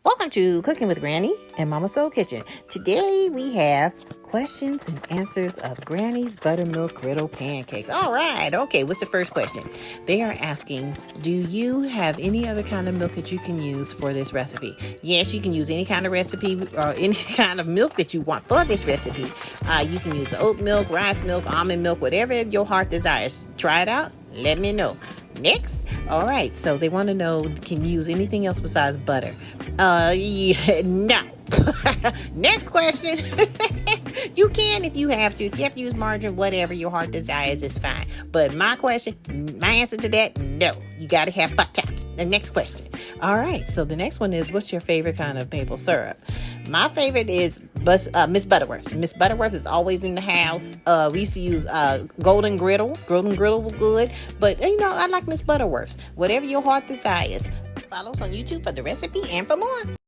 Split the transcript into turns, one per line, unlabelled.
Welcome to Cooking with Granny and Mama Soul Kitchen. Today we have questions and answers of Granny's Buttermilk Griddle Pancakes. All right, okay, what's the first question? They are asking, do you have any other kind of milk that you can use for this recipe? Yes, you can use any kind of recipe or any kind of milk that you want for this recipe. You can use oat milk, rice milk, almond milk, whatever your heart desires. Try it out. Let me know. Next. All right. So they want to know, can you use anything else besides butter? Yeah, no. Next question. You can if you have to. If you have to use margarine, whatever your heart desires is fine. But my answer to that, no. You got to have butter. The next question. All right. So the next one is, what's your favorite kind of maple syrup? My favorite is Miss Butterworth. Miss Butterworth is always in the house. We used to use Golden Griddle. Golden Griddle was good. But, I like Miss Butterworth's. Whatever your heart desires. Follow us on YouTube for the recipe and for more.